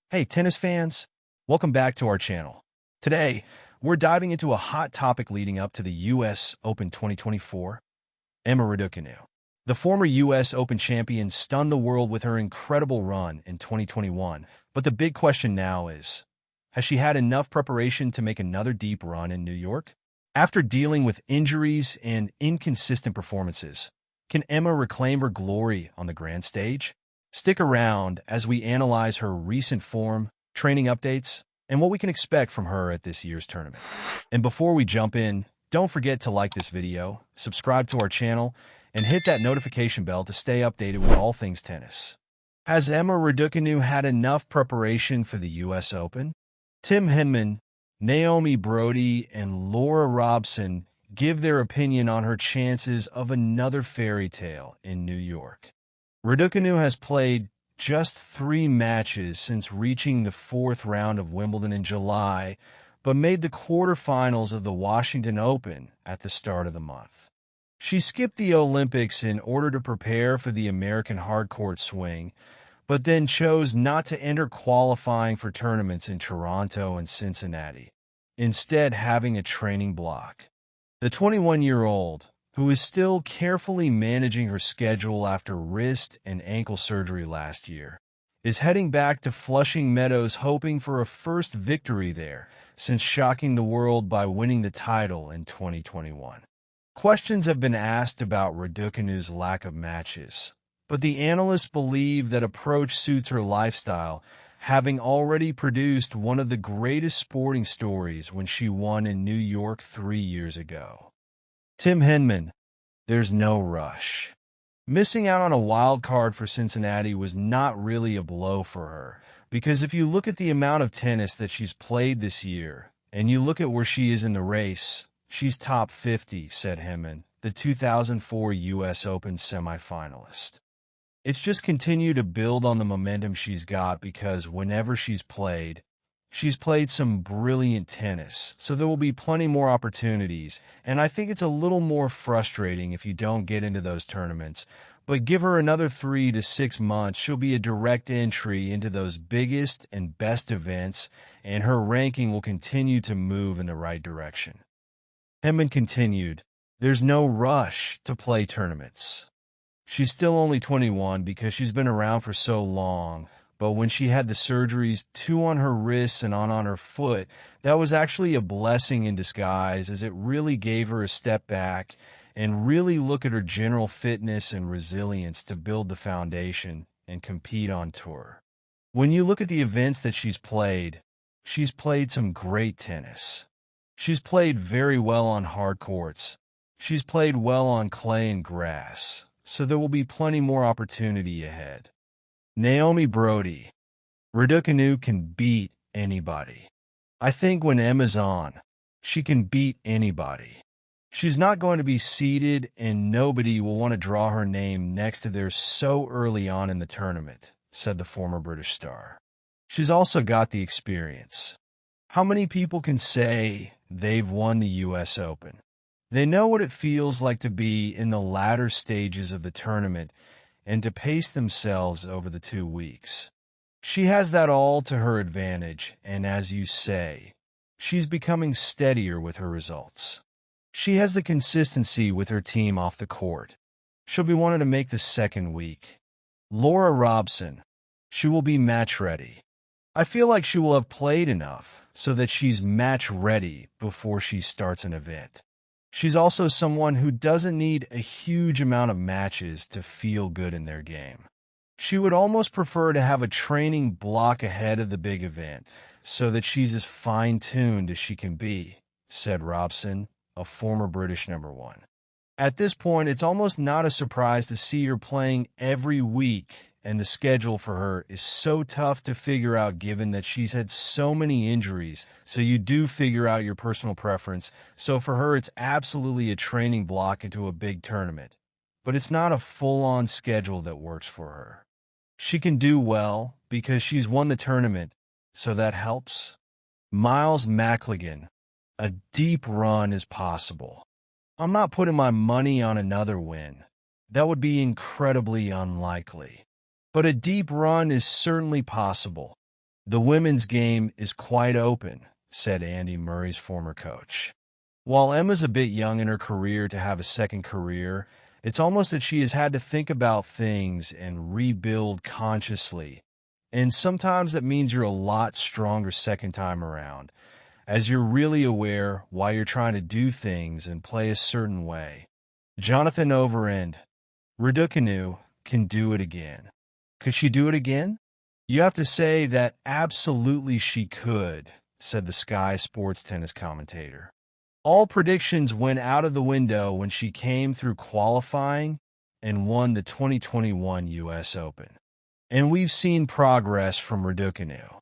Hey, tennis fans! Welcome back to our channel. Today, we're diving into a hot topic leading up to the U.S. Open 2024, Emma Raducanu. The former U.S. Open champion stunned the world with her incredible run in 2021, but the big question now is, has she had enough preparation to make another deep run in New York? After dealing with injuries and inconsistent performances, can Emma reclaim her glory on the grand stage? Stick around as we analyze her recent form, training updates, and what we can expect from her at this year's tournament. And before we jump in, don't forget to like this video, subscribe to our channel, and hit that notification bell to stay updated with all things tennis. Has Emma Raducanu had enough preparation for the U.S. Open? Tim Henman, Naomi Brody, and Laura Robson give their opinion on her chances of another fairy tale in New York. Raducanu has played just 3 matches since reaching the 4th round of Wimbledon in July, but made the quarterfinals of the Washington Open at the start of the month. She skipped the Olympics in order to prepare for the American hardcourt swing, but then chose not to enter qualifying for tournaments in Toronto and Cincinnati, instead having a training block. The 21-year-old, who is still carefully managing her schedule after wrist and ankle surgery last year, is heading back to Flushing Meadows hoping for a first victory there since shocking the world by winning the title in 2021. Questions have been asked about Raducanu's lack of matches, but the analysts believe that approach suits her lifestyle, having already produced one of the greatest sporting stories when she won in New York 3 years ago. Tim Henman, there's no rush. Missing out on a wild card for Cincinnati was not really a blow for her, because if you look at the amount of tennis that she's played this year, and you look at where she is in the race, she's top 50, said Henman, the 2004 U.S. Open semifinalist. It's just continued to build on the momentum she's got because whenever she's played some brilliant tennis, so there will be plenty more opportunities, and I think it's a little more frustrating if you don't get into those tournaments, but give her another 3 to 6 months, she'll be a direct entry into those biggest and best events, and her ranking will continue to move in the right direction. Henman continued, there's no rush to play tournaments. She's still only 21 because she's been around for so long, but when she had the surgeries, 2 on her wrists and on her foot, that was actually a blessing in disguise as it really gave her a step back and really look at her general fitness and resilience to build the foundation and compete on tour. When you look at the events that she's played some great tennis. She's played very well on hard courts. She's played well on clay and grass, so there will be plenty more opportunity ahead. Naomi Brody, Raducanu can beat anybody. I think when Emma's on, she can beat anybody. She's not going to be seeded and nobody will want to draw her name next to theirs so early on in the tournament, said the former British star. She's also got the experience. How many people can say they've won the U.S. Open? They know what it feels like to be in the latter stages of the tournament and to pace themselves over the 2 weeks. She has that all to her advantage, and as you say, she's becoming steadier with her results. She has the consistency with her team off the court. She'll be wanting to make the second week. Laura Robson, she will be match ready. I feel like she will have played enough so that she's match ready before she starts an event. She's also someone who doesn't need a huge amount of matches to feel good in their game. She would almost prefer to have a training block ahead of the big event so that she's as fine-tuned as she can be, said Robson, a former British number 1. At this point, it's almost not a surprise to see her playing every week, and the schedule for her is so tough to figure out given that she's had so many injuries, so you do figure out your personal preference. So for her, it's absolutely a training block into a big tournament. But it's not a full-on schedule that works for her. She can do well because she's won the tournament, so that helps. Miles McLagan, a deep run is possible. I'm not putting my money on another win. That would be incredibly unlikely. But a deep run is certainly possible. The women's game is quite open, said Andy Murray's former coach. While Emma's a bit young in her career to have a second career, it's almost that she has had to think about things and rebuild consciously. And sometimes that means you're a lot stronger second time around, as you're really aware why you're trying to do things and play a certain way. Jonathan Overend, Raducanu can do it again. Could she do it again? You have to say that absolutely she could, said the Sky Sports tennis commentator. All predictions went out of the window when she came through qualifying and won the 2021 U.S. Open. And we've seen progress from Raducanu.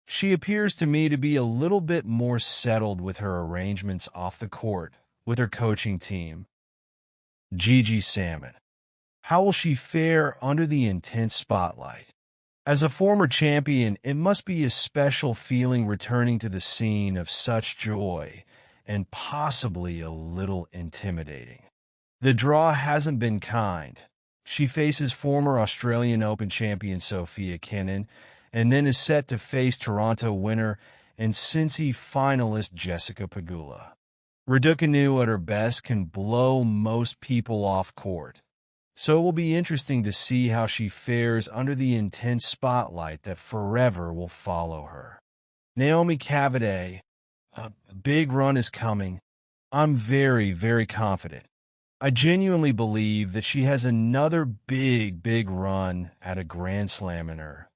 She appears to me to be a little bit more settled with her arrangements off the court with her coaching team. Gigi Salmon. How will she fare under the intense spotlight? As a former champion, it must be a special feeling returning to the scene of such joy and possibly a little intimidating. The draw hasn't been kind. She faces former Australian Open champion Sophia Kenin and then is set to face Toronto winner and Cincy finalist Jessica Pegula. Raducanu at her best can blow most people off court. So it will be interesting to see how she fares under the intense spotlight that forever will follow her. Naomi Cavaday, a big run is coming. I'm very, very confident. I genuinely believe that she has another big run at a Grand Slam in her.